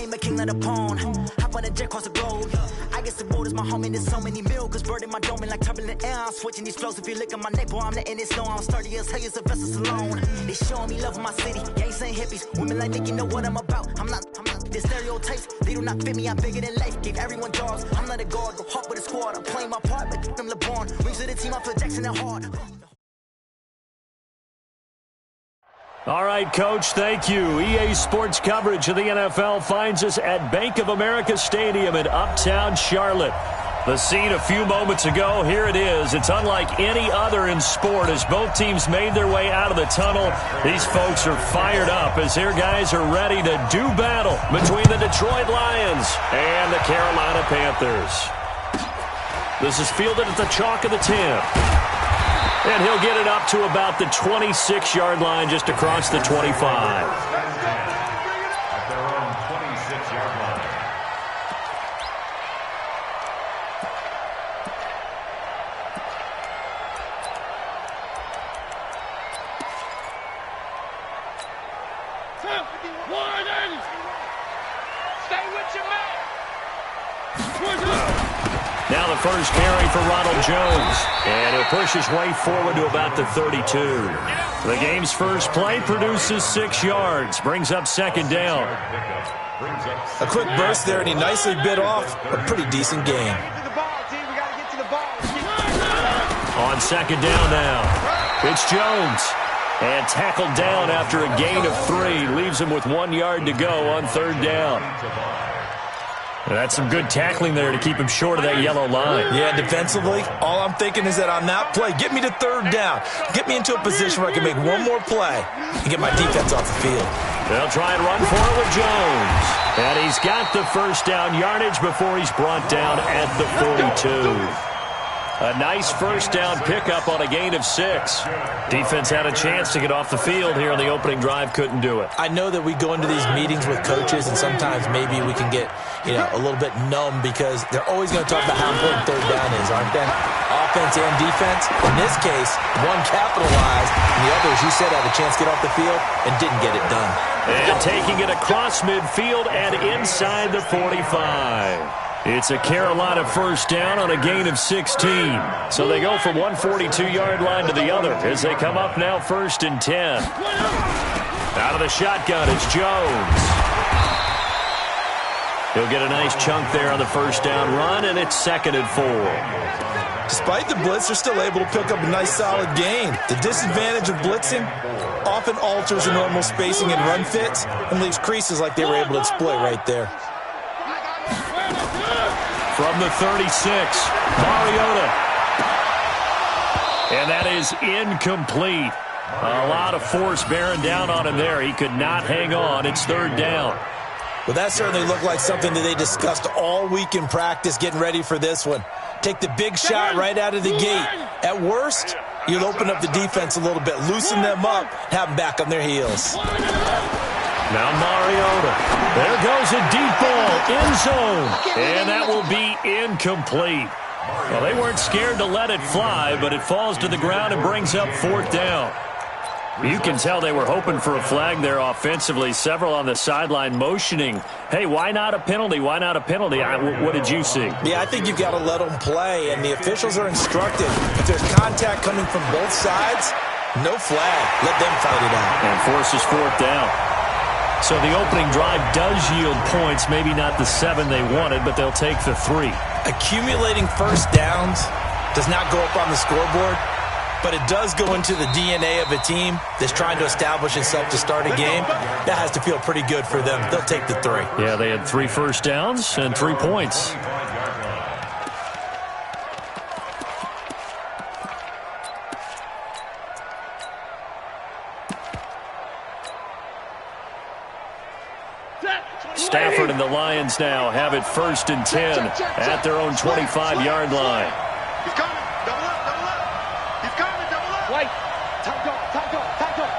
I ain't a king, not a pawn. Hop on a jet across the globe. I guess the world is my home and there's so many mil. Cause bird in my dome and like turbulent air. I'm switching these flows. If you look at my neck, boy, I'm letting it snow. I'm sturdy as hell as a vessel alone. They showing me love in my city. Gangs ain't hippies. Women like Nick, you know what I'm about. I'm not the stereotypes. They do not fit me. I'm bigger than life. Give everyone jobs. I'm not a guard. Go hard with a squad. I'm playing my part. But them LeBron. Rings to the team. I feel Jackson and hard. All right, Coach, thank you. EA Sports coverage of the NFL finds us at Bank of America Stadium in Uptown Charlotte. The scene a few moments ago, here it is. It's unlike any other in sport as both teams made their way out of the tunnel. These folks are fired up as their guys are ready to do battle between the Detroit Lions and the Carolina Panthers. This is fielded at the chalk of the 10. And he'll get it up to about the 26-yard line just across the 25. At their own 26-yard line. Stay with your man. Now the first carry for Ronald Jones. And he'll push his way forward to about the 32. The game's first play produces 6 yards. Brings up second down. A quick burst there, and he nicely bit off a pretty decent gain. On second down now, it's Jones. And tackled down after a gain of 3. Leaves him with 1 yard to go on third down. That's some good tackling there to keep him short of that yellow line. Yeah, defensively, all I'm thinking is that on that play, get me to third down. Get me into a position where I can make one more play and get my defense off the field. They'll try and run for it with Jones. And he's got the first down yardage before he's brought down at the 42. A nice first down pickup on a gain of 6. Defense had a chance to get off the field here on the opening drive, couldn't do it. I know that we go into these meetings with coaches, and sometimes maybe we can get, a little bit numb because they're always going to talk about how important third down is, aren't they? Offense and defense. In this case, one capitalized, and the other, as you said, had a chance to get off the field and didn't get it done. And taking it across midfield and inside the 45. It's a Carolina first down on a gain of 16. So they go from one 42-yard line to the other as they come up now first and 10. Out of the shotgun, it's Jones. He'll get a nice chunk there on the first down run, and it's second and 4. Despite the blitz, they're still able to pick up a nice solid gain. The disadvantage of blitzing often alters the normal spacing and run fits and leaves creases like they were able to exploit right there. From the 36, Mariota. And that is incomplete. A lot of force bearing down on him there. He could not hang on. It's third down. Well, that certainly looked like something that they discussed all week in practice getting ready for this one. Take the big shot right out of the gate. At worst, you'll open up the defense a little bit, loosen them up, have them back on their heels. Now Mariota. There goes a deep ball, end zone. And that will be incomplete. Well, they weren't scared to let it fly, but it falls to the ground and brings up fourth down. You can tell they were hoping for a flag there offensively. Several on the sideline motioning, hey, why not a penalty? Why not a penalty? What did you see? Yeah, I think you've got to let them play, and the officials are instructed. If there's contact coming from both sides, no flag. Let them fight it out. And forces fourth down. So the opening drive does yield points, maybe not the 7 they wanted, but they'll take the 3. Accumulating first downs does not go up on the scoreboard, but it does go into the DNA of a team that's trying to establish itself to start a game. That has to feel pretty good for them. They'll take the 3. Yeah, they had 3 first downs and 3 points. Stafford and the Lions now have it first and 10 at their own 25-yard line. He's coming. Double up, double up. He's coming, double up. Wait. Top dog, top dog, top dog.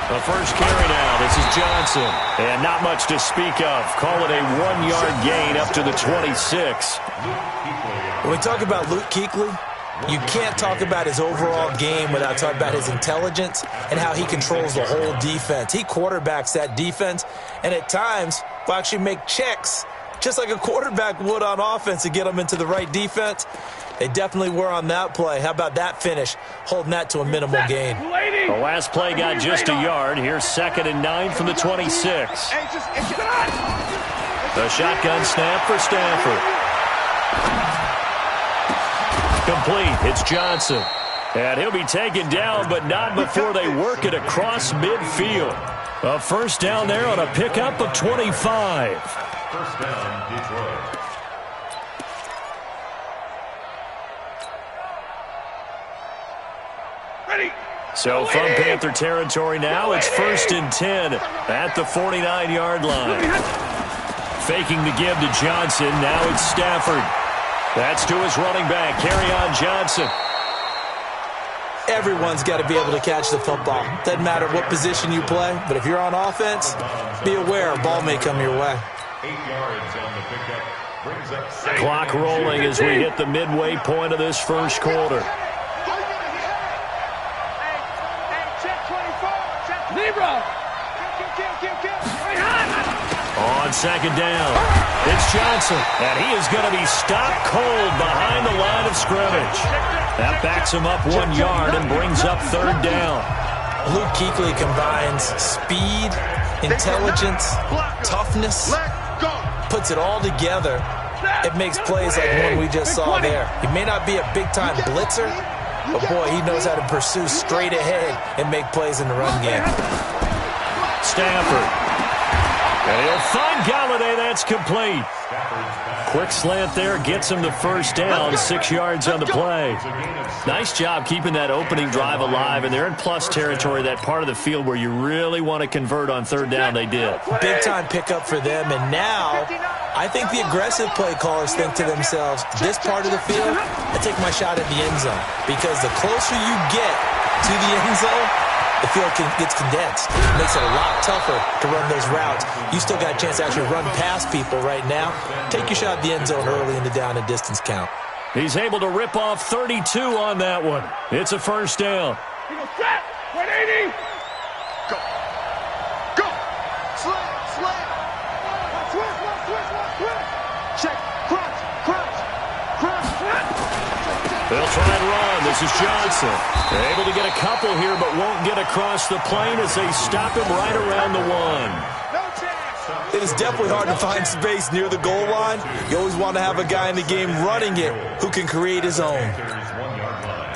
The first carry now. This is Johnson. And not much to speak of. Call it a 1-yard gain up to the 26. When we talk about Luke Kuechly, You can't talk about his overall game without talking about his intelligence and how he controls the whole defense. He quarterbacks that defense, and at times will actually make checks, just like a quarterback would on offense, to get them into the right defense. They definitely were on that play. How about that finish, holding that to a minimal gain? The last play got just a yard. Here's 2nd and 9 from the 26. The shotgun snap for Stafford. Complete. It's Johnson. And he'll be taken down, but not before they work it across midfield. A first down there on a pickup of 25. First down, Detroit. So from Panther territory now, it's 1st and 10 at the 49-yard line. Faking the give to Johnson. Now it's Stafford. That's to his running back, Kerryon Johnson. Everyone's got to be able to catch the football. Doesn't matter what position you play, but if you're on offense, be aware a ball may come your way. 8 yards on the pickup. Brings up 6. Clock rolling as we hit the midway point of this first quarter. On 2nd down, it's Johnson, and he is going to be stopped cold behind the line of scrimmage. That backs him up 1 yard and brings up 3rd down. Luke Kuechly combines speed, intelligence, toughness, puts it all together. It makes plays like the one we just saw there. He may not be a big-time blitzer, but boy, he knows how to pursue straight ahead and make plays in the run game. Stafford. And he'll find Galladay. That's complete. Quick slant there gets him the first down, 6 yards on the play. Nice job keeping that opening drive alive, and they're in plus territory, that part of the field where you really want to convert on 3rd down. They did. Big-time pickup for them, and now I think the aggressive play callers think to themselves, this part of the field, I take my shot at the end zone, because the closer you get to the end zone, the field gets condensed. It makes it a lot tougher to run those routes. You still got a chance to actually run past people right now. Take your shot at the end zone early in the down and distance count. He's able to rip off 32 on that one. It's a first down. 180. Go. Go. Slam. Slam. Switch. Check. Crunch. Crunch. Crunch. They'll try and run. This is Johnson. They're able to get a couple here, but won't get across the plane as they stop him right around the 1. It is definitely hard to find space near the goal line. You always want to have a guy in the game running it who can create his own. Panthers 1 yard line.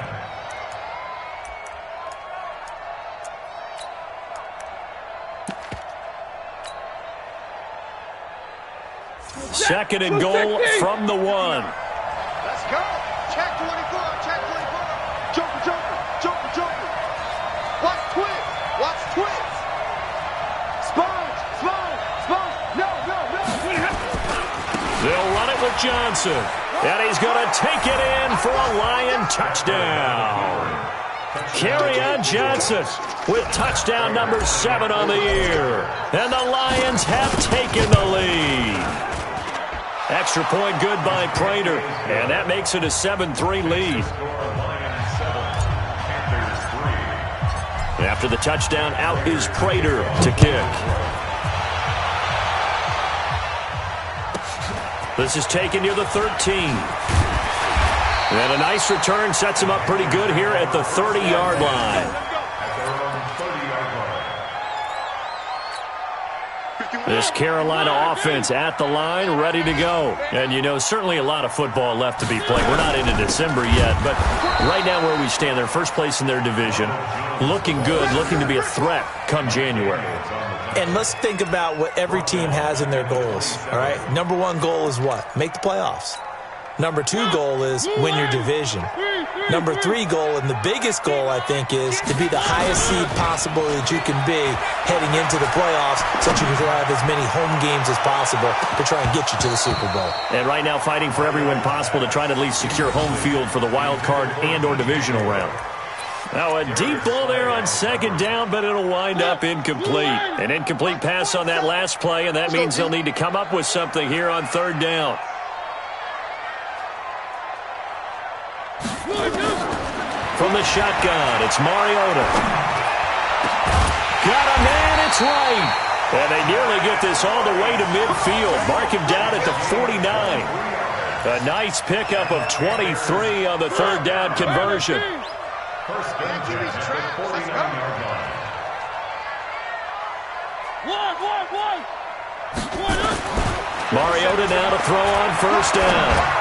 Second and goal from the 1. Let's go. Check 24. Check 24. Joker, Joker. Joker, Joker. Watch twins. Watch twins. Sponge. Sponge. Sponge. No. They'll run it with Johnson. And he's going to take it in for a Lion touchdown. Kerryon Johnson with touchdown number 7 on the year. And the Lions have taken the lead. Extra point good by Prater. And that makes it a 7-3 lead. After the touchdown, out is Prater to kick. This is taken near the 13. And a nice return sets him up pretty good here at the 30-yard line. This Carolina offense at the line, ready to go. And, you know, certainly a lot of football left to be played. We're not into December yet, but right now where we stand, they're first place in their division. Looking good, looking to be a threat come January. And let's think about what every team has in their goals, all right? Number 1 goal is what? Make the playoffs. Number 2 goal is win your division. Number 3 goal, and the biggest goal, I think, is to be the highest seed possible that you can be heading into the playoffs so that you can drive as many home games as possible to try and get you to the Super Bowl. And right now fighting for every win possible to try to at least secure home field for the wild card and or divisional round. Now a deep ball there on 2nd down, but it'll wind up incomplete. An incomplete pass on that last play, and that means they'll need to come up with something here on 3rd down. From the shotgun, it's Mariota. Got a man, it's right. And they nearly get this all the way to midfield. Mark him down at the 49. A nice pickup of 23 on the third down conversion. First down, at the 49-yard line. Mariota now to throw on first down.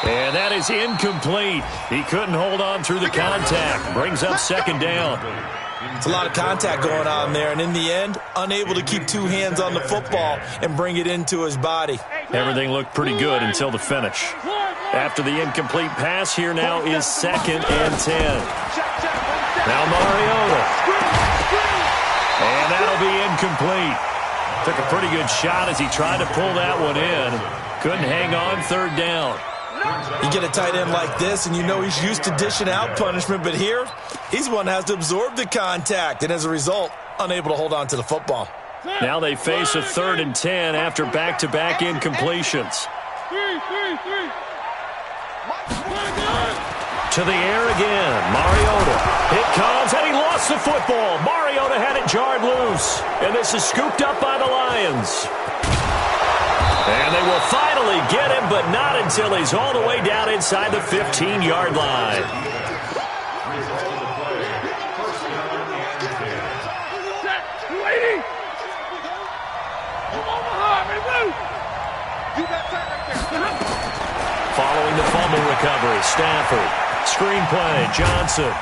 And that is incomplete. He couldn't hold on through the contact. Brings up second down. It's a lot of contact going on there, and in the end, unable to keep two hands on the football and bring it into his body. Everything looked pretty good until the finish. After the incomplete pass, here now is 2nd and 10. Now Mariota. And that'll be incomplete. Took a pretty good shot as he tried to pull that one in. Couldn't hang on third down. You get a tight end like this, and you know he's used to dishing out punishment, but here, he's one that has to absorb the contact, and as a result, unable to hold on to the football. Now they face a 3rd and 10 after back-to-back incompletions. To the air again, Mariota. It comes, and he lost the football. Mariota had it jarred loose, and this is scooped up by the Lions. And they will finally get him, but not until he's all the way down inside the 15-yard line. Following the fumble recovery, Stafford. Screen play, Johnson.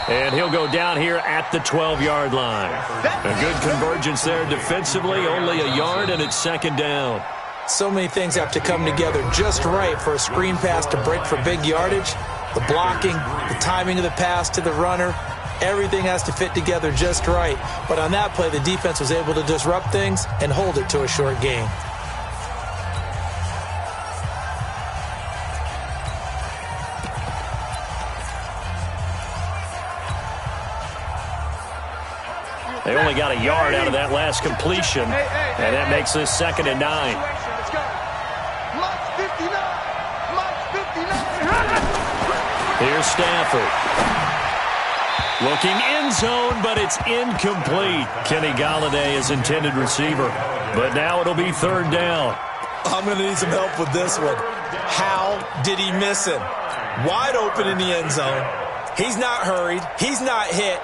And he'll go down here at the 12-yard line. A good convergence there defensively, only a yard, and it's 2nd down. So many things have to come together just right for a screen pass to break for big yardage. The blocking, the timing of the pass to the runner, everything has to fit together just right. But on that play, the defense was able to disrupt things and hold it to a short gain. They only got a yard out of that last completion, and that makes this 2nd and 9. Here's Stafford. Looking end zone, but it's incomplete. Kenny Galladay is intended receiver, but now it'll be 3rd down. I'm going to need some help with this one. How did he miss him? Wide open in the end zone. He's not hurried. He's not hit.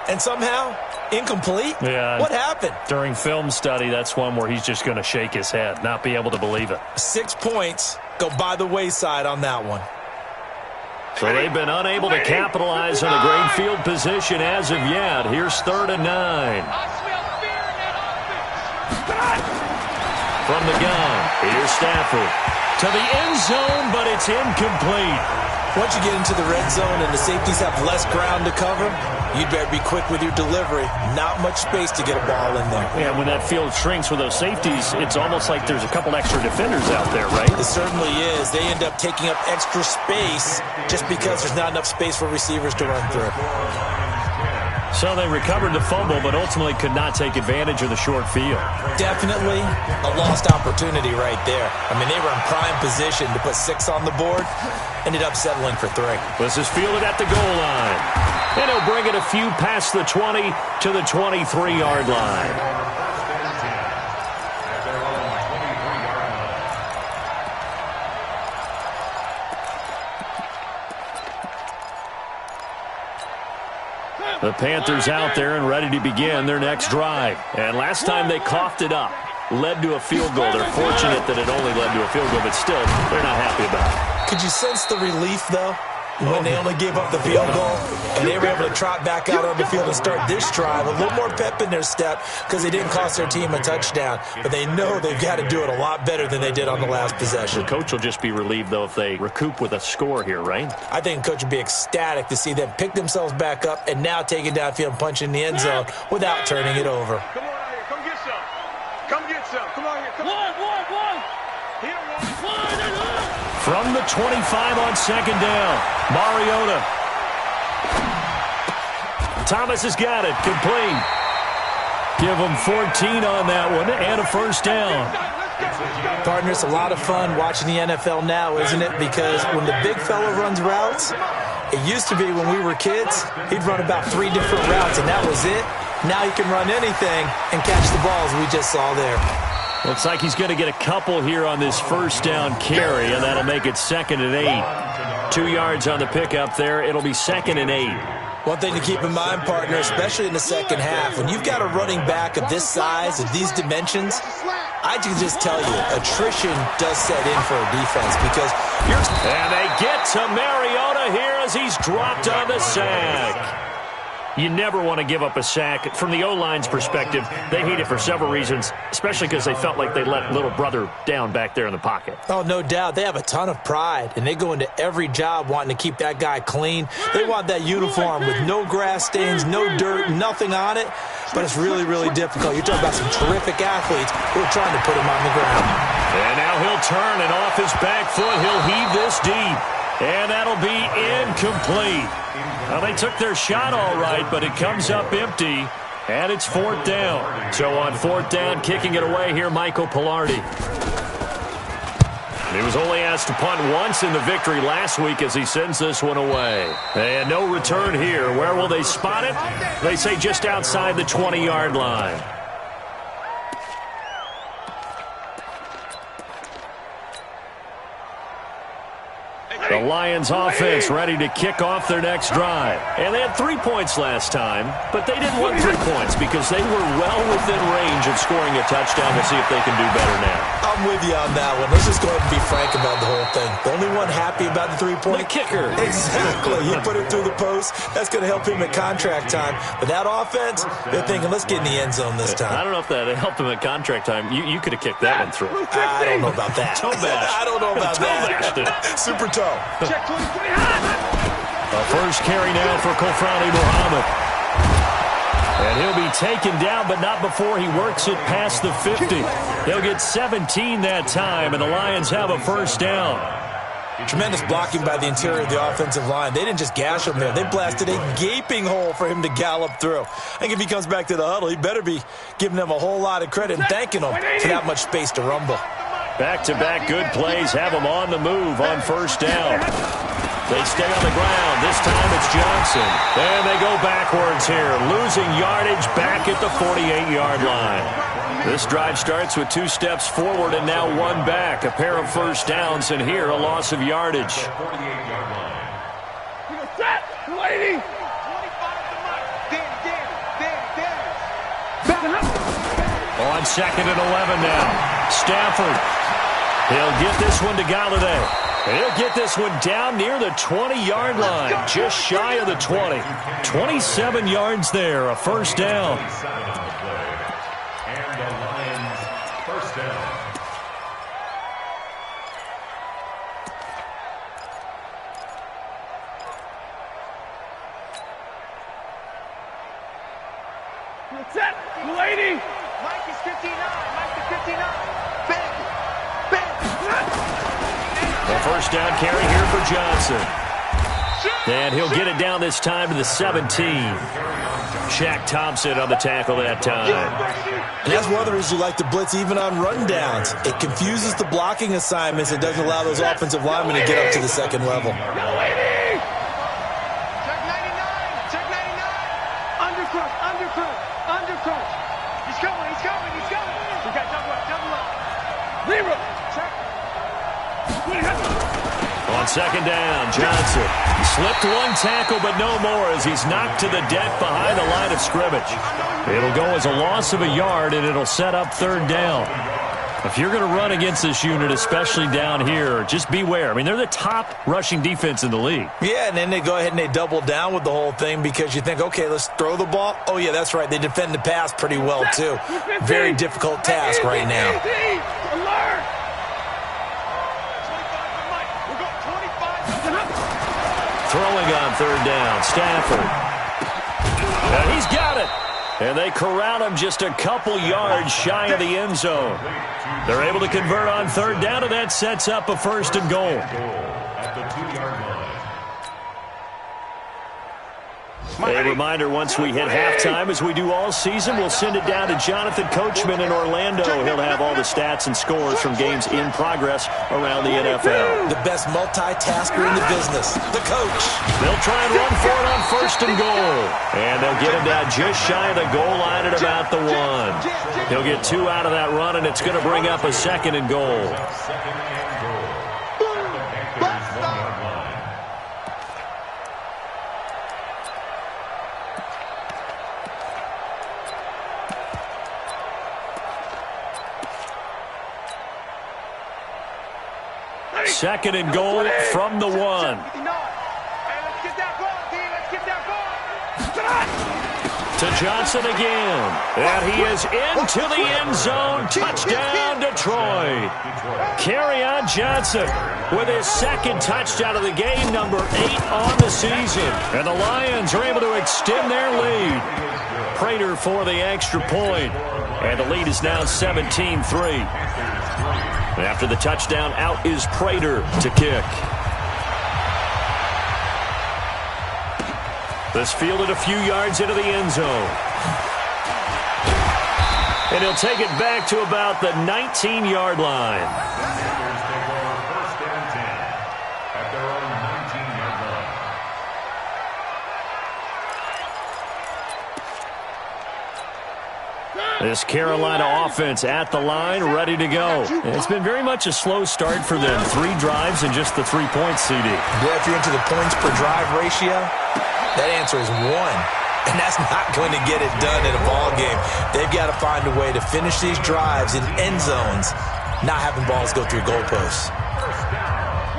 And somehow, incomplete? Yeah. What happened? During film study, that's one where he's just going to shake his head, not be able to believe it. 6 points go by the wayside on that one. So they've been unable to capitalize on a great field position as of yet. Here's 3rd and 9. From the gun, here's Stafford. To the end zone, but it's incomplete. Once you get into the red zone and the safeties have less ground to cover, you'd better be quick with your delivery. Not much space to get a ball in there. Yeah, when that field shrinks with those safeties, it's almost like there's a couple extra defenders out there, right? It certainly is. They end up taking up extra space just because there's not enough space for receivers to run through. So they recovered the fumble, but ultimately could not take advantage of the short field. Definitely a lost opportunity right there. I mean, they were in prime position to put 6 on the board. Ended up settling for 3. This is fielded at the goal line. And he'll bring it a few past the 20 to the 23-yard line. The Panthers out there and ready to begin their next drive. And last time they coughed it up, led to a field goal. They're fortunate that it only led to a field goal, but still, they're not happy about it. Could you sense the relief, though, when they only gave up the field goal and they were able to trot back out on the field and start this drive? A little more pep in their step because they didn't cost their team a touchdown, but they know they've got to do it a lot better than they did on the last possession. The coach will just be relieved, though, if they recoup with a score here, right? I think the coach would be ecstatic to see them pick themselves back up and now take it downfield and punch in the end zone without turning it over. Come on out here. Come get some. Come get some. Come on here. Come on. From the 25 on 2nd down, Mariota. Thomas has got it, complete. Give him 14 on that one and a first down. Partner, it's a lot of fun watching the NFL now, isn't it? Because when the big fella runs routes, it used to be when we were kids, he'd run about 3 different routes, and that was it. Now he can run anything and catch the balls we just saw there. Looks like he's going to get a couple here on this first down carry, and that'll make it 2nd and 8. 2 yards on the pickup there. It'll be 2nd and 8. One thing to keep in mind, partner, especially in the second half, when you've got a running back of this size, of these dimensions, I can just tell you, attrition does set in for a defense because you're... And they get to Mariota here as he's dropped on the sack. You never want to give up a sack. From the O-line's perspective, they hate it for several reasons, especially because they felt like they let little brother down back there in the pocket. Oh, no doubt. They have a ton of pride, and they go into every job wanting to keep that guy clean. They want that uniform with no grass stains, no dirt, nothing on it, but it's really, really difficult. You're talking about some terrific athletes who are trying to put him on the ground. And now he'll turn, and off his back foot, he'll heave this deep. And that'll be incomplete. Well, they took their shot all right, but it comes up empty, and it's 4th down. So on 4th down, kicking it away here, Michael Pilardi. He was only asked to punt once in the victory last week as he sends this one away. And no return here. Where will they spot it? They say just outside the 20-yard line. The Lions offense ready to kick off their next drive. And they had 3 points last time, but they didn't want 3 points because they were well within range of scoring a touchdown. We'll see if they can do better now. I'm with you on that one. Let's just go ahead and be frank about the whole thing. The only one happy about the 3-point? The kicker. Exactly. He put it through the post. That's going to help him at contract time. But that offense, they're thinking, let's get in the end zone this time. I don't know if that helped him at contract time. You could have kicked that one through. I don't know about that. Toe bash. I don't know about that. Super toe. Check 23. A first carry now for Kofrani Muhammad. And he'll be taken down, but not before he works it past the 50. He'll get 17 that time, and the Lions have a first down. Tremendous blocking by the interior of the offensive line. They didn't just gash him there. They blasted a gaping hole for him to gallop through. I think if he comes back to the huddle, he better be giving them a whole lot of credit and thanking them for that much space to rumble. Back-to-back good plays have them on the move on first down. They stay on the ground. This time it's Johnson. And they go backwards here, losing yardage back at the 48-yard line. This drive starts with 2 steps forward and now 1 back. A pair of first downs, and here a loss of yardage. Lady. On 2nd and 11 now. Stafford. He'll get this one to Galladay. He'll get this one down near the 20-yard line, just shy of the 20. 27 yards there, a first down. And the Lions first down. Set, lady. Mike is 59. Mike is 59. The first down carry here for Johnson. And he'll get it down this time to the 17. Shaq Thompson on the tackle that time. And that's one of the reasons you like to blitz even on rundowns. It confuses the blocking assignments. It doesn't allow those offensive linemen to get up to the second level. Check 99. Check 99. Undercrunch. He's coming. We got double up. Leroy. Check. On second down, Johnson slipped one tackle, but no more as he's knocked to the deck behind the line of scrimmage. It'll go as a loss of a yard, and it'll set up third down. If you're going to run against this unit, especially down here, just beware. I mean, they're the top rushing defense in the league. Yeah, and then they go ahead and they double down with the whole thing because you think, okay, let's throw the ball. Oh, yeah, that's right. They defend the pass pretty well, too. Very difficult task right now. Alert! Throwing on third down, Stafford. And he's got it. And they corral him just a couple yards shy of the end zone. They're able to convert on third down, and that sets up a first and goal. At the 2-yard line. A reminder, once we hit halftime, as we do all season, we'll send it down to Jonathan Coachman in Orlando. He'll have all the stats and scores from games in progress around the NFL. The best multitasker in the business, the coach. They'll try and run for it on first and goal. And they'll get him down just shy of the goal line at about the 1. He'll get 2 out of that run, and it's going to bring up a second and goal. Second and goal from the 1. To Johnson again. And he is into the end zone. Touchdown, Detroit. Kerryon Johnson with his second touchdown of the game, number 8 on the season. And the Lions are able to extend their lead. Prater for the extra point. And the lead is now 17-3. After the touchdown, out is Prater to kick. This fielded a few yards into the end zone. And he'll take it back to about the 19-yard line. This Carolina offense at the line, ready to go. It's been very much a slow start for them. 3 drives and just the 3 points, CD. Yeah, if you're into the points per drive ratio, that answer is 1. And that's not going to get it done in a ball game. They've got to find a way to finish these drives in end zones, not having balls go through goalposts.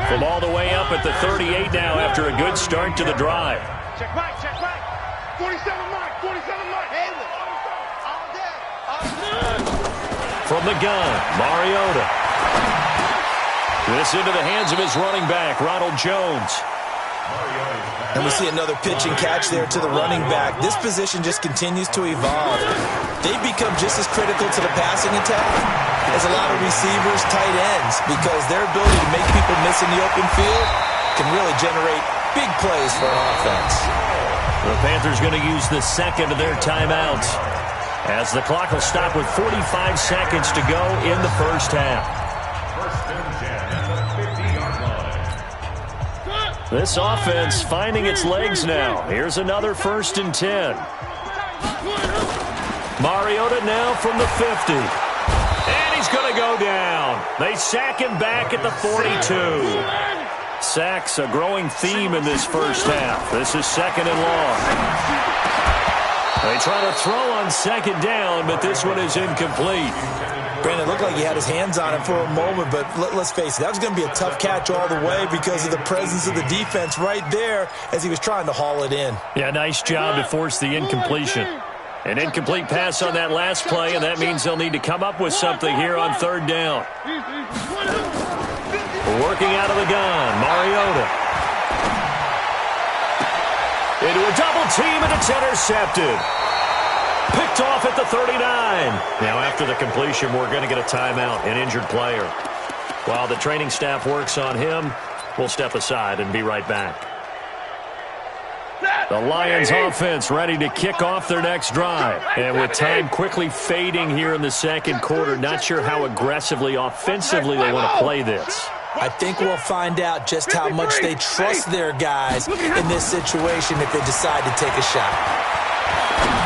From all the way up at the 38 now after a good start to the drive. Check right, check right. 47 mark, 47 mark. From the gun, Mariota. This into the hands of his running back, Ronald Jones. And we see another pitch and catch there to the running back. This position just continues to evolve. They've become just as critical to the passing attack as a lot of receivers, tight ends, because their ability to make people miss in the open field can really generate big plays for an offense. The Panthers going to use the second of their timeouts, as the clock will stop with 45 seconds to go in the first half. This offense finding its legs now. Here's another 1st and 10. Mariota now from the 50. And he's going to go down. They sack him back at the 42. Sacks a growing theme in this first half. This is 2nd and long. They try to throw on 2nd down, but this one is incomplete. Brandon, it looked like he had his hands on it for a moment, but let's face it, that was going to be a tough catch all the way because of the presence of the defense right there as he was trying to haul it in. Yeah, nice job to force the incompletion. An incomplete pass on that last play, and that means they'll need to come up with something here on 3rd down. Working out of the gun, Mariota. Into a double team, and it's intercepted. Picked off at the 39. Now, after the completion, we're going to get a timeout, an injured player. While the training staff works on him, we'll step aside and be right back. The Lions offense ready to kick off their next drive. And with time quickly fading here in the 2nd quarter, not sure how aggressively, offensively they want to play this. I think we'll find out just how much they trust their guys in this situation if they decide to take a shot.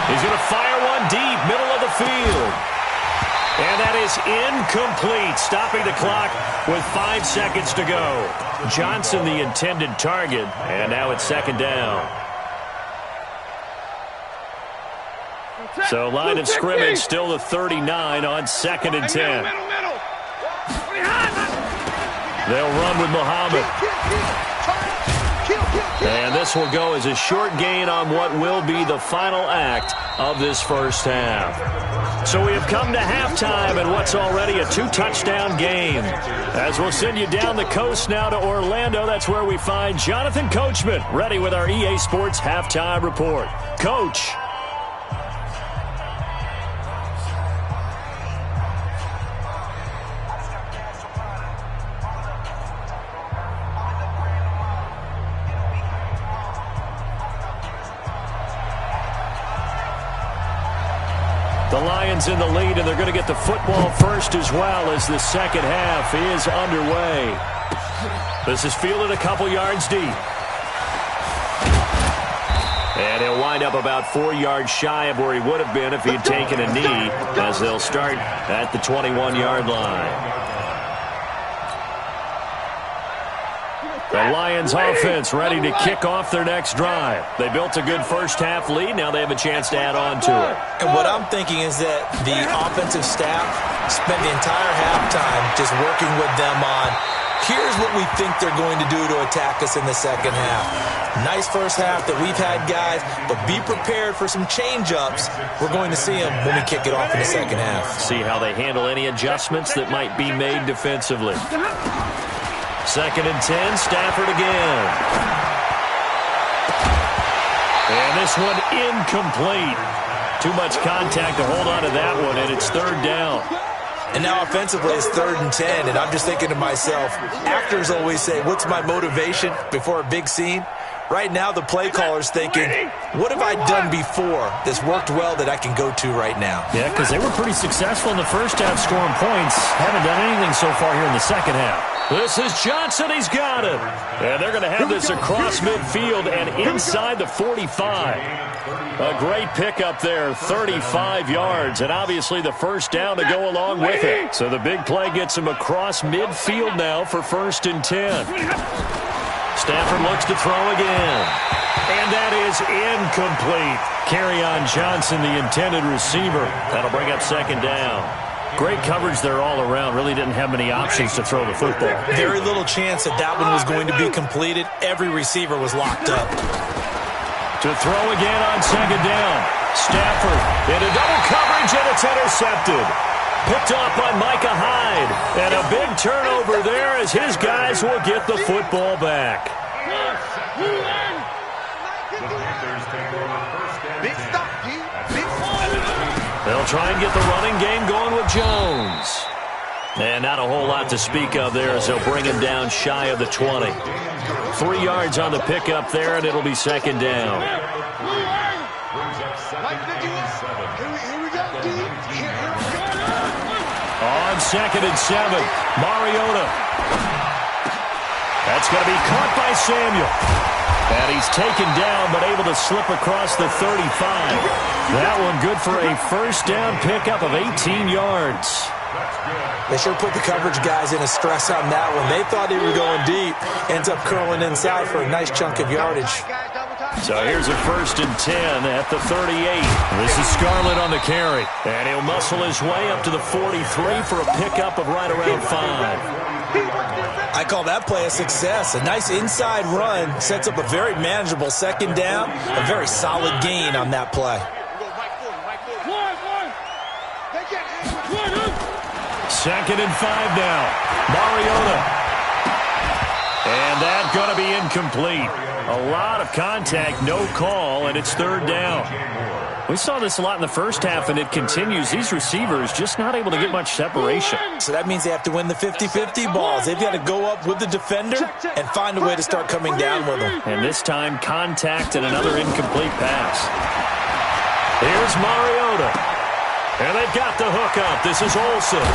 He's going to fire one deep, middle of the field. And that is incomplete, stopping the clock with 5 seconds to go. Johnson, the intended target, and now it's 2nd down. So line of scrimmage still the 39 on 2nd and 10. They'll run with Muhammad. And this will go as a short gain on what will be the final act of this first half. So we have come to halftime in what's already a 2-touchdown game. As we'll send you down the coast now to Orlando, that's where we find Jonathan Coachman, ready with our EA Sports Halftime Report. Coach. The Lions in the lead, and they're going to get the football first as well as the second half is underway. This is fielded a couple yards deep. And he'll wind up about 4 yards shy of where he would have been if he had taken a knee, as they'll start at the 21-yard line. The Lions offense ready to kick off their next drive. They built a good first-half lead. Now they have a chance to add on to it. And what I'm thinking is that the offensive staff spent the entire halftime just working with them on, here's what we think they're going to do to attack us in the second half. Nice first half that we've had, guys, but be prepared for some change-ups. We're going to see them when we kick it off in the second half. See how they handle any adjustments that might be made defensively. 2nd and 10, Stafford again. And this one incomplete. Too much contact to hold on to that one, and it's 3rd down. And now offensively it's 3rd and 10, and I'm just thinking to myself, actors always say, what's my motivation before a big scene? Right now the play caller's thinking, what have I done before that's worked well that I can go to right now? Yeah, because they were pretty successful in the first half scoring points. Haven't done anything so far here in the second half. This is Johnson. He's got it. And they're going to have this across midfield and inside the 45. A great pickup there, 35 yards, and obviously the first down to go along with it. So the big play gets him across midfield now for 1st and 10. Stafford looks to throw again. And that is incomplete. Kerryon Johnson, the intended receiver. That'll bring up 2nd down. Great coverage there all around. Really didn't have many options to throw the football. Very little chance that that one was going to be completed. Every receiver was locked up. To throw again on 2nd down. Stafford into double coverage, and it's intercepted. Picked off by Micah Hyde. And a big turnover there as his guys will get the football back. They'll try and get the running game going with Jones. And not a whole lot to speak of there as they'll bring him down shy of the 20. 3 yards on the pickup there, and it'll be 2nd down. On 2nd and 7, Mariota. That's going to be caught by Samuel. And he's taken down, but able to slip across the 35. That one good for a first down pickup of 18 yards. They sure put the coverage guys in a stress on that one. They thought he was going deep. Ends up curling inside for a nice chunk of yardage. So here's a 1st and 10 at the 38. This is Scarlett on the carry. And he'll muscle his way up to the 43 for a pickup of right around 5. I call that play a success. A nice inside run sets up a very manageable 2nd down. A very solid gain on that play. 2nd and 5 now. Mariota. And that's going to be incomplete. A lot of contact, no call, and it's 3rd down. We saw this a lot in the first half, and it continues. These receivers just not able to get much separation. So that means they have to win the 50-50 balls. They've got to go up with the defender and find a way to start coming down with them. And this time, contact and another incomplete pass. Here's Mariota. And they've got the hook up. This is Olsen.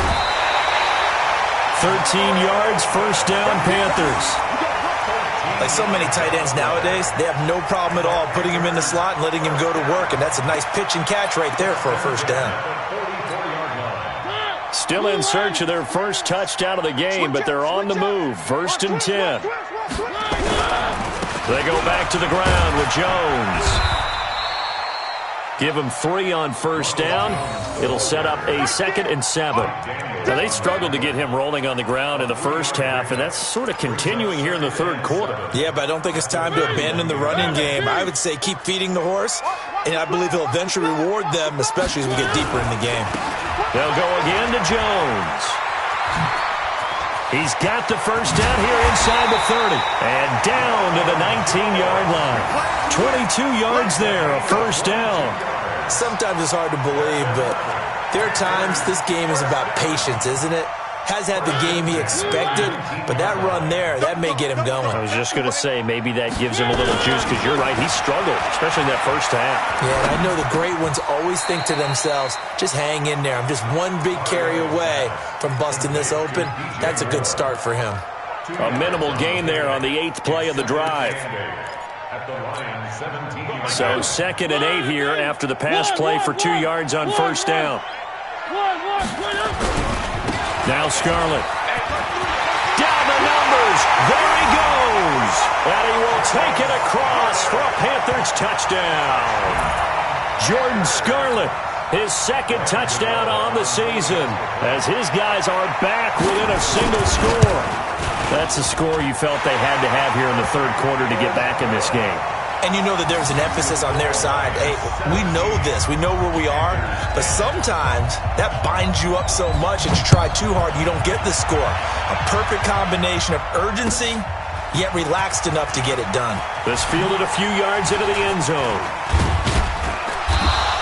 13 yards, first down, Panthers. Like so many tight ends nowadays, they have no problem at all putting him in the slot and letting him go to work, and that's a nice pitch and catch right there for a first down. Still in search of their first touchdown of the game, but they're on the move. 1st and 10. They go back to the ground with Jones. Give him 3 on first down. It'll set up a 2nd and 7. Now, they struggled to get him rolling on the ground in the first half, and that's sort of continuing here in the 3rd quarter. Yeah, but I don't think it's time to abandon the running game. I would say keep feeding the horse, and I believe he'll eventually reward them, especially as we get deeper in the game. They'll go again to Jones. He's got the first down here inside the 30. And down to the 19-yard line. 22 yards there, a first down. Sometimes it's hard to believe, but there are times this game is about patience, isn't it? has had the game he expected, but that run there, that may get him going. I was just going to say, maybe that gives him a little juice, because you're right, he struggled, especially in that first half. Yeah, and I know the great ones always think to themselves, just hang in there. I'm just one big carry away from busting this open. That's a good start for him. A minimal gain there on the 8th play of the drive. So 2nd and 8 here after the pass play for 2 yards on first down. Now Scarlett. Down the numbers. There he goes. And he will take it across for a Panthers touchdown. Jordan Scarlett, his 2nd touchdown on the season, as his guys are back within a single score. That's a score you felt they had to have here in the 3rd quarter to get back in this game. And you know that there's an emphasis on their side. Hey, we know this. We know where we are. But sometimes that binds you up so much that you try too hard, you don't get the score. A perfect combination of urgency, yet relaxed enough to get it done. This fielded a few yards into the end zone.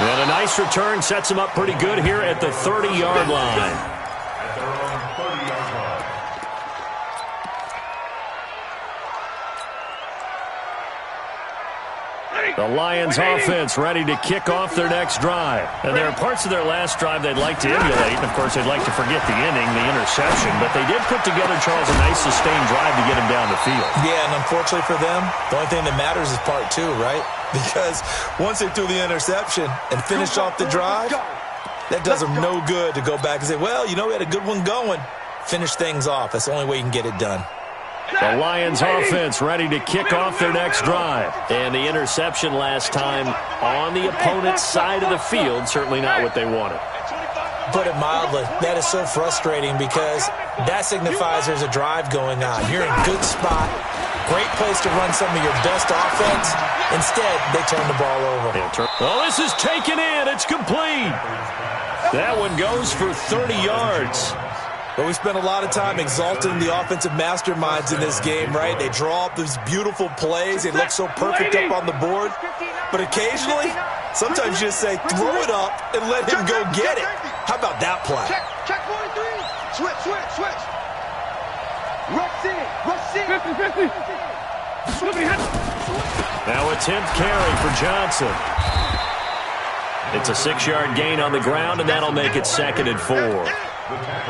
And a nice return sets him up pretty good here at the 30-yard line. The Lions offense ready to kick off their next drive. And there are parts of their last drive they'd like to emulate. And, of course, they'd like to forget the inning, the interception. But they did put together, Charles, a nice sustained drive to get him down the field. Yeah, and unfortunately for them, the only thing that matters is part 2, right? Because once they threw the interception and finished off the drive, that does them no good to go back and say, well, you know, we had a good one going. Finish things off. That's the only way you can get it done. The Lions offense ready to kick off their next drive. And the interception last time on the opponent's side of the field, certainly not what they wanted. Put it mildly, that is so frustrating because that signifies there's a drive going on. You're in a good spot, great place to run some of your best offense. Instead, they turn the ball over. Oh, this is taken in. It's complete. That one goes for 30 yards. But we spent a lot of time exalting the offensive masterminds in this game, right? They draw up these beautiful plays. They look so perfect up on the board. But occasionally, sometimes you just say, throw it up and let him go get it. How about that play? Check 43. Switch. Rush in. Now a 10th carry for Johnson. It's a 6-yard gain on the ground, and that'll make it 2nd and 4.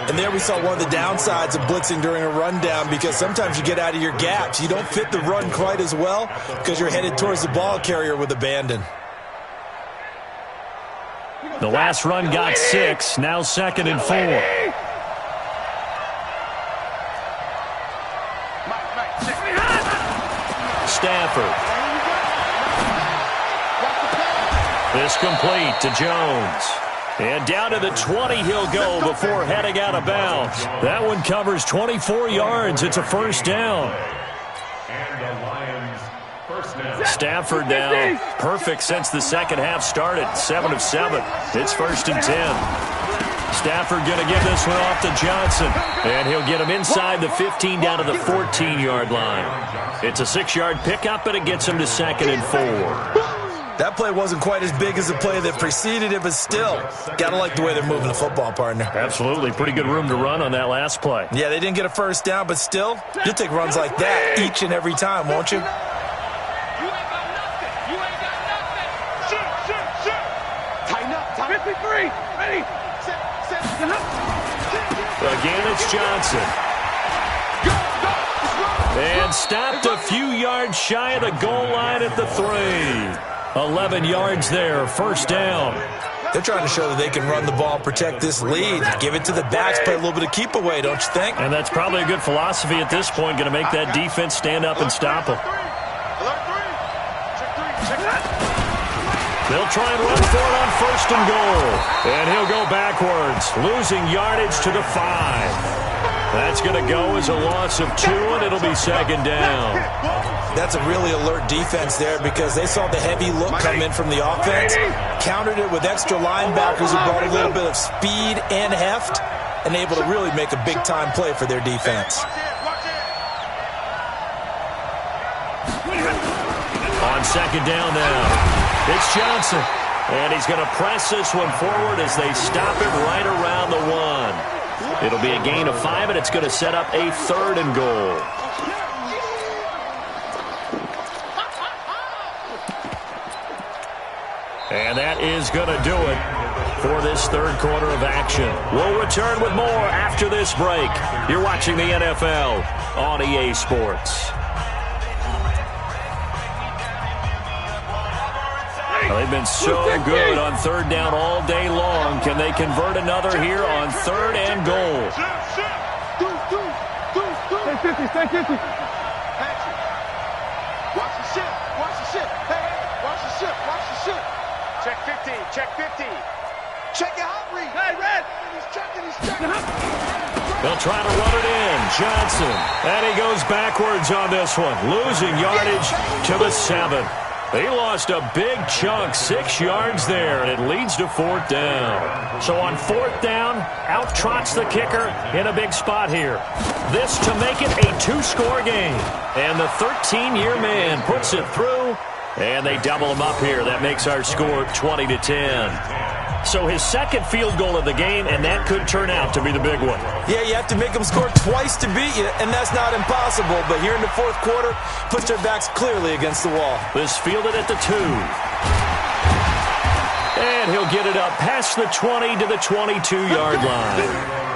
And there we saw one of the downsides of blitzing during a rundown, because sometimes you get out of your gaps. You don't fit the run quite as well because you're headed towards the ball carrier with abandon. The last run got 6, now 2nd and 4. Stafford. This complete to Jones. And down to the 20 he'll go before heading out of bounds. That one covers 24 yards. It's a first down. Stafford now perfect since the second half started. 7 of 7. It's 1st and 10. Stafford going to give this one off to Johnson. And he'll get him inside the 15 down to the 14-yard line. It's a 6-yard pickup, and it gets him to 2nd and 4. That play wasn't quite as big as the play that preceded it, but still, got to like the way they're moving the football, partner. Absolutely. Pretty good room to run on that last play. Yeah, they didn't get a first down, but still, you'll take runs like that each and every time, won't you? Tighten up. 53. Ready. Set. Again, it's Johnson. And stopped a few yards shy of the goal line at the 3. 11 yards there, first down. They're trying to show that they can run the ball, protect this lead, give it to the backs, play a little bit of keep away, don't you think? And that's probably a good philosophy at this point, going to make that defense stand up and stop them. They'll try and run for it on 1st and goal. And he'll go backwards, losing yardage to the 5. That's going to go as a loss of 2, and it'll be 2nd down. That's a really alert defense there, because they saw the heavy look come in from the offense, countered it with extra linebackers who brought a little bit of speed and heft, and able to really make a big-time play for their defense. On 2nd down now, it's Johnson. And he's going to press this one forward as they stop it right around the 1. It'll be a gain of 5, and it's going to set up a 3rd and goal. And that is going to do it for this 3rd quarter of action. We'll return with more after this break. You're watching the NFL on EA Sports. They've been so good on 3rd down all day long. Can they convert another here on 3rd and goal? Stay 50. Watch the ship. Hey, watch the ship. Check 50. Check your hot read. Hey, Red. He's checking. They'll try to run it in. Johnson. And he goes backwards on this one. Losing yardage to the 7. He lost a big chunk, 6 yards there, and it leads to 4th down. So on 4th down, out trots the kicker in a big spot here. This to make it a 2-score game. And the 13-year man puts it through, and they double him up here. That makes our score 20-10. So his 2nd field goal of the game, and that could turn out to be the big one. Yeah, you have to make them score twice to beat you, and that's not impossible. But here in the 4th quarter, puts their backs clearly against the wall. This fielded at the 2. And he'll get it up past the 20 to the 22-yard line.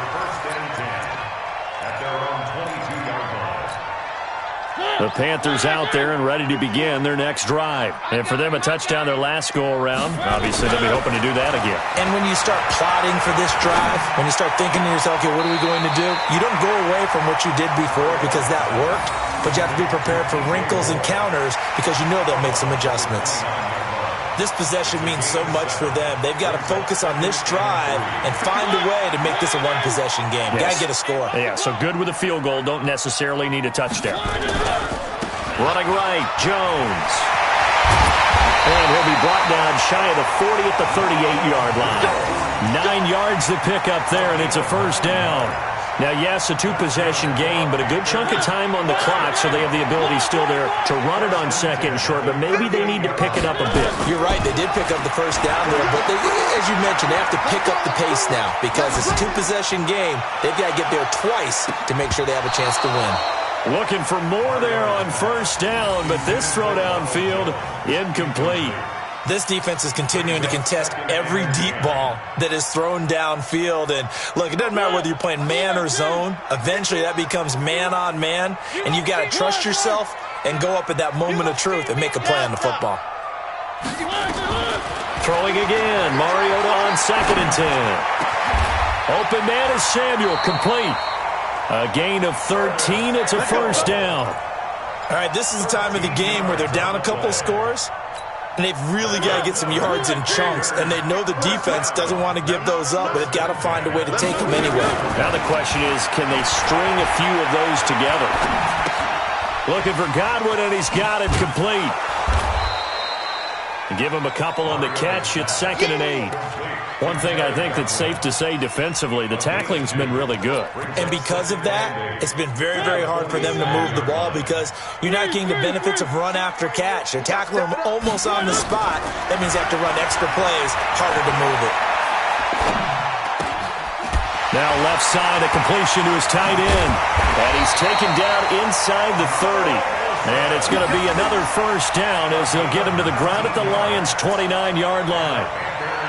The Panthers out there and ready to begin their next drive. And for them, a touchdown their last go-around. Obviously, they'll be hoping to do that again. And when you start plotting for this drive, when you start thinking to yourself, okay, what are we going to do? You don't go away from what you did before because that worked, but you have to be prepared for wrinkles and counters because you know they'll make some adjustments. This possession means so much for them. They've got to focus on this drive and find a way to make this a one-possession game. Yes. Got to get a score. Yeah, so good with a field goal. Don't necessarily need a touchdown. Running right, Jones. And he'll be brought down shy of the 40 at the 38-yard line. 9 yards to pick up there, and it's a 1st down. Now, yes, a 2-possession game, but a good chunk of time on the clock, so they have the ability still there to run it on 2nd and short, but maybe they need to pick it up a bit. You're right. They did pick up the 1st down there, but as you mentioned, they have to pick up the pace now because it's a 2-possession game. They've got to get there twice to make sure they have a chance to win. Looking for more there on 1st down, but this throw downfield incomplete. This defense is continuing to contest every deep ball that is thrown downfield. And, look, it doesn't matter whether you're playing man or zone. Eventually that becomes man-on-man, and you've got to trust yourself and go up at that moment of truth and make a play on the football. Throwing again. Mariota on 2nd and 10. Open man is Samuel, complete. A gain of 13. It's a 1st down. All right, this is the time of the game where they're down a couple of scores, and they've really got to get some yards in chunks, and they know the defense doesn't want to give those up, but they've got to find a way to take them anyway. Now the question is, can they string a few of those together? Looking for Godwin, and he's got it complete. Give him a couple on the catch. It's 2nd and 8. One thing I think that's safe to say defensively, the tackling's been really good. And because of that, it's been very, very hard for them to move the ball because you're not getting the benefits of run after catch. They're tackling them almost on the spot. That means they have to run extra plays, harder to move it. Now left side, a completion to his tight end. And he's taken down inside the 30. And it's going to be another 1st down as they'll get him to the ground at the Lions' 29-yard line.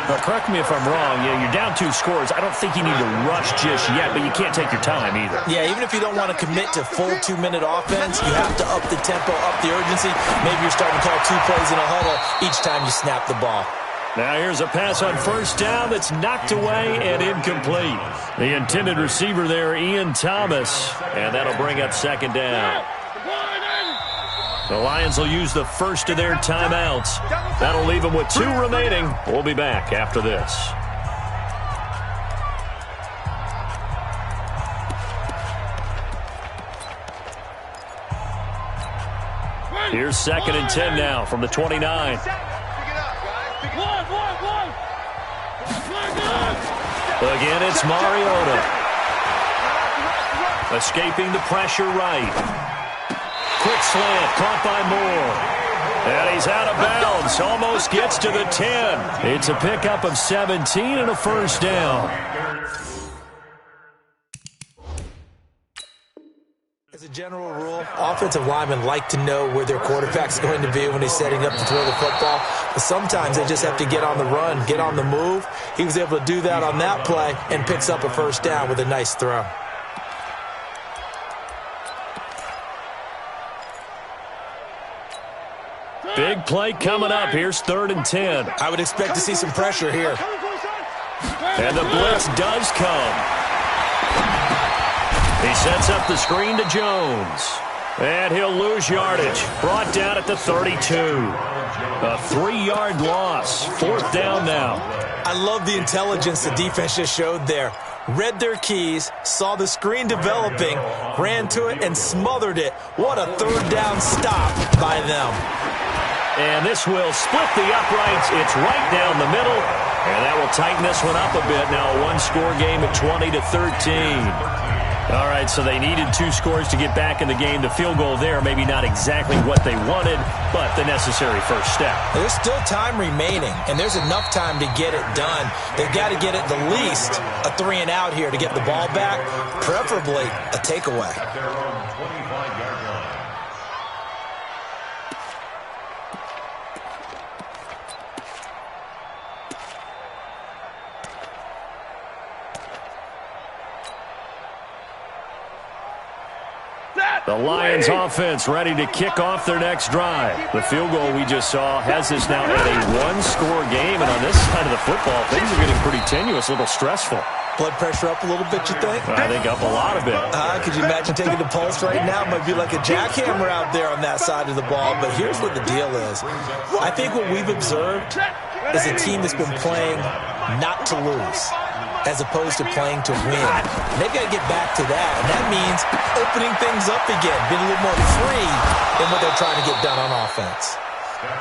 Now, correct me if I'm wrong. Yeah, you're down 2 scores. I don't think you need to rush just yet, but you can't take your time either. Yeah, even if you don't want to commit to full 2-minute offense, you have to up the tempo, up the urgency. Maybe you're starting to call 2 plays in a huddle each time you snap the ball. Now here's a pass on 1st down that's knocked away and incomplete. The intended receiver there, Ian Thomas, and that'll bring up 2nd down. The Lions will use the first of their timeouts. That'll leave them with 2 remaining. We'll be back after this. Here's 2nd and 10 now from the 29. Again, it's Mariota. Escaping the pressure right. Quick slant, caught by Moore. And he's out of bounds, almost gets to the 10. It's a pickup of 17 and a 1st down. As a general rule, offensive linemen like to know where their quarterback's going to be when he's setting up to throw the football. But sometimes they just have to get on the run, get on the move. He was able to do that on that play and picks up a first down with a nice throw. Big play coming up. Here's 3rd and 10. I would expect to see some pressure here. And the blitz does come. He sets up the screen to Jones. And he'll lose yardage. Brought down at the 32. A 3-yard loss. 4th down now. I love the intelligence the defense just showed there. Read their keys, saw the screen developing, ran to it, and smothered it. What a 3rd down stop by them. And this will split the uprights. It's right down the middle. And that will tighten this one up a bit. Now a 1-score game at 20-13. All right, so they needed 2 scores to get back in the game. The field goal there, maybe not exactly what they wanted, but the necessary first step. There's still time remaining, and there's enough time to get it done. They've got to get at the least a 3-and-out here to get the ball back, preferably a takeaway. The Lions offense ready to kick off their next drive. The field goal we just saw has us now at a 1-score game, and on this side of the football, things are getting pretty tenuous, a little stressful. Blood pressure up a little bit, you think? I think up a lot of it. Could you imagine taking the pulse right now? It might be like a jackhammer out there on that side of the ball, but here's what the deal is. I think what we've observed is a team that's been playing not to lose, as opposed to playing to win. And they've got to get back to that, and that means opening things up again, being a little more free than what they're trying to get done on offense.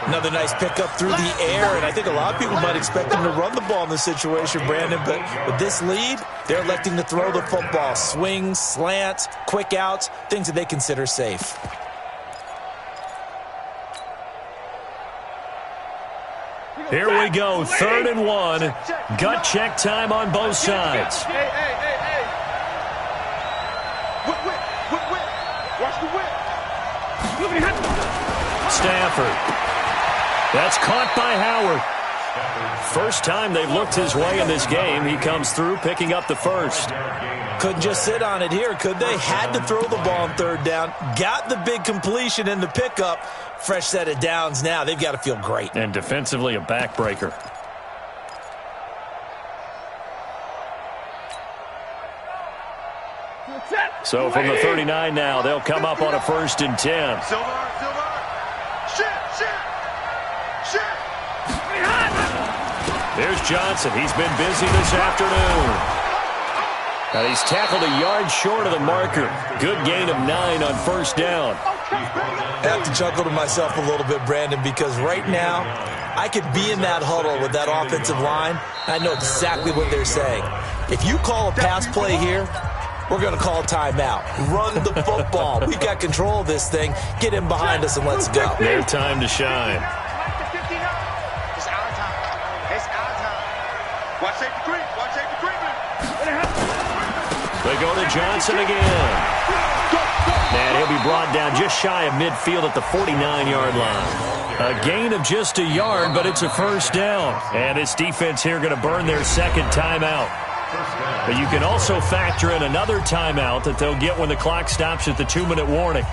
Another nice pickup through the air, and I think a lot of people might expect them to run the ball in this situation, Brandon, but with this lead, they're electing to throw the football. Swings, slants, quick outs, things that they consider safe. Here we go, 3rd and 1. Gut check time on both sides. Hey. Whip. Watch the whip. Stafford. That's caught by Howard. First time they've looked his way in this game. He comes through picking up the first. Couldn't just sit on it here, could they? Had to throw the ball on 3rd down. Got the big completion in the pickup. Fresh set of downs now. They've got to feel great. And defensively, a backbreaker. So from the 39 now, they'll come up on a 1st and 10. Silver. Shit. There's Johnson. He's been busy this afternoon. And he's tackled a yard short of the marker. Good gain of 9 on 1st down. I have to chuckle to myself a little bit, Brandon, because right now I could be in that huddle with that offensive line. I know exactly what they're saying. If you call a pass play here, we're going to call a timeout. Run the football. We've got control of this thing. Get in behind us and let's go. Their time to shine. It's our time. Watch safety creep. They go to Johnson again. And he'll be brought down just shy of midfield at the 49-yard line. A gain of just a yard, but it's a 1st down. And this defense here going to burn their 2nd timeout. But you can also factor in another timeout that they'll get when the clock stops at the 2-minute warning.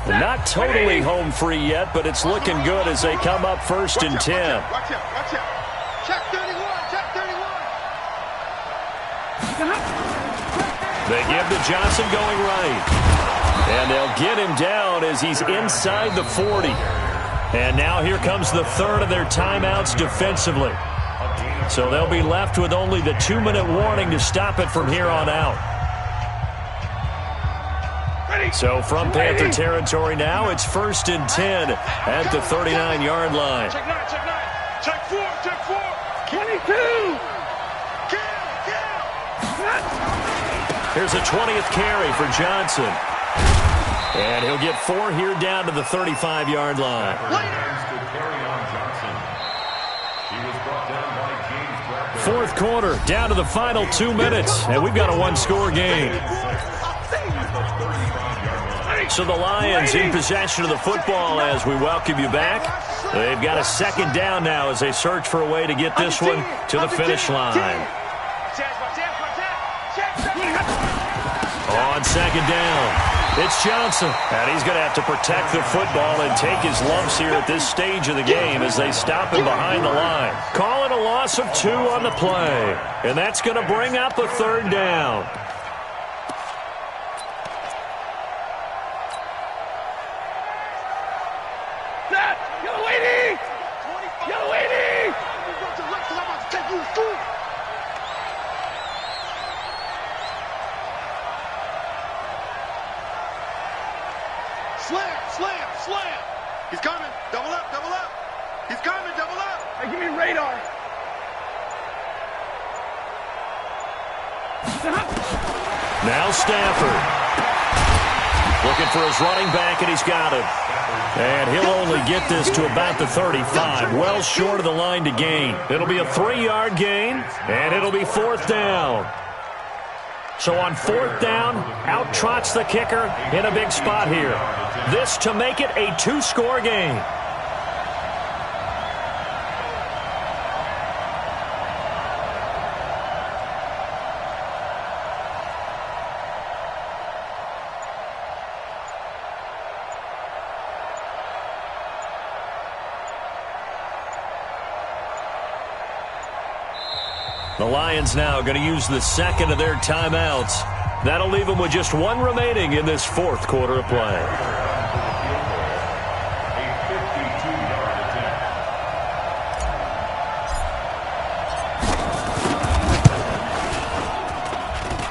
Not totally home free yet, but it's looking good as they come up 1st and 10. Watch out. Check 31. They give to Johnson going right. And they'll get him down as he's inside the 40. And now here comes the 3rd of their timeouts defensively. So they'll be left with only the 2-minute warning to stop it from here on out. So from Panther territory now, it's 1st and 10 at the 39-yard line. Check 9. Check 4. 22. Here's a 20th carry for Johnson. And he'll get 4 here down to the 35-yard line. He was brought down by James Brown. fourth quarter, down to the final 2 minutes, and we've got a one-score game. So the Lions in possession of the football as we welcome you back. They've got a second down now as they search for a way to get this one to the finish line. On second down, it's Johnson. And he's going to have to protect the football and take his lumps here at this stage of the game as they stop him behind the line. Call it a loss of 2 on the play. And that's going to bring up a third down. Slam! He's coming. Double up. He's coming. Double up. Hey, give me radar. Now Stafford. Looking for his running back, and he's got him. And he'll only get this to about the 35, well short of the line to gain. It'll be a 3-yard gain, and it'll be fourth down. So on fourth down, out trots the kicker in a big spot here. This to make it a 2-score game. The Lions now going to use the second of their timeouts. That'll leave them with just 1 remaining in this fourth quarter of play.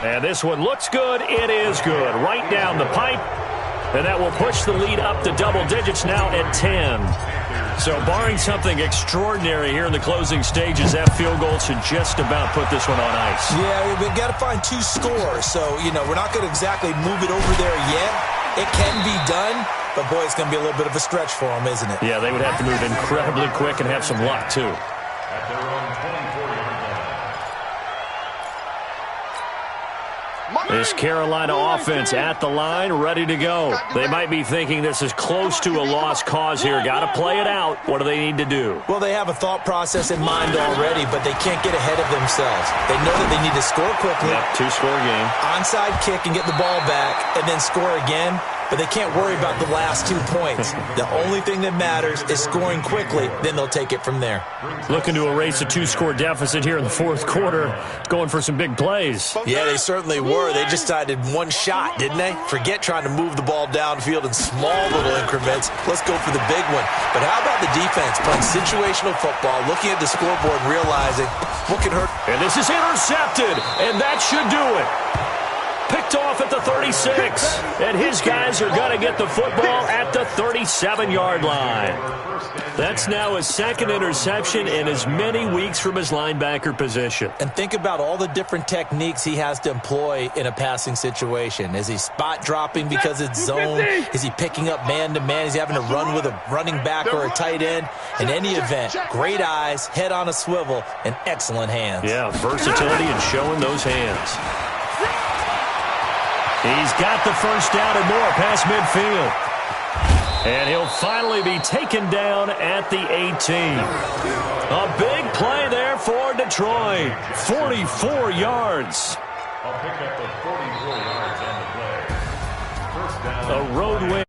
And this one looks good. It is good. Right down the pipe. And that will push the lead up to double digits now at 10. So barring something extraordinary here in the closing stages, that field goal should just about put this one on ice. Yeah, we've got to find 2 scores. So, we're not going to exactly move it over there yet. It can be done, but, boy, it's going to be a little bit of a stretch for them, isn't it? Yeah, they would have to move incredibly quick and have some luck, too. At their own 24-yard line. This Carolina offense at the line, ready to go. They might be thinking this is close to a lost cause here. Got to play it out. What do they need to do? Well, they have a thought process in mind already, but they can't get ahead of themselves. They know that they need to score quickly. Yep, 2-score game. Onside kick and get the ball back, and then score again. But they can't worry about the last 2 points. The only thing that matters is scoring quickly. Then they'll take it from there. Looking to erase a 2-score deficit here in the fourth quarter. Going for some big plays. Yeah, they certainly were. They just decided 1 shot, didn't they? Forget trying to move the ball downfield in small little increments. Let's go for the big one. But how about the defense playing situational football, looking at the scoreboard and realizing what can hurt. And this is intercepted, and that should do it. Picked off at the 36, and his guys are going to get the football at the 37-yard line. That's now his second interception in as many weeks from his linebacker position. And think about all the different techniques he has to employ in a passing situation. Is he spot dropping because it's zone? Is he picking up man-to-man? Is he having to run with a running back or a tight end? In any event, great eyes, head on a swivel, and excellent hands. Yeah, versatility and showing those hands. He's got the first down and more past midfield. And he'll finally be taken down at the 18. A big play there for Detroit. 44 yards. I'll pick up the 44 yards on the play. First down. A road win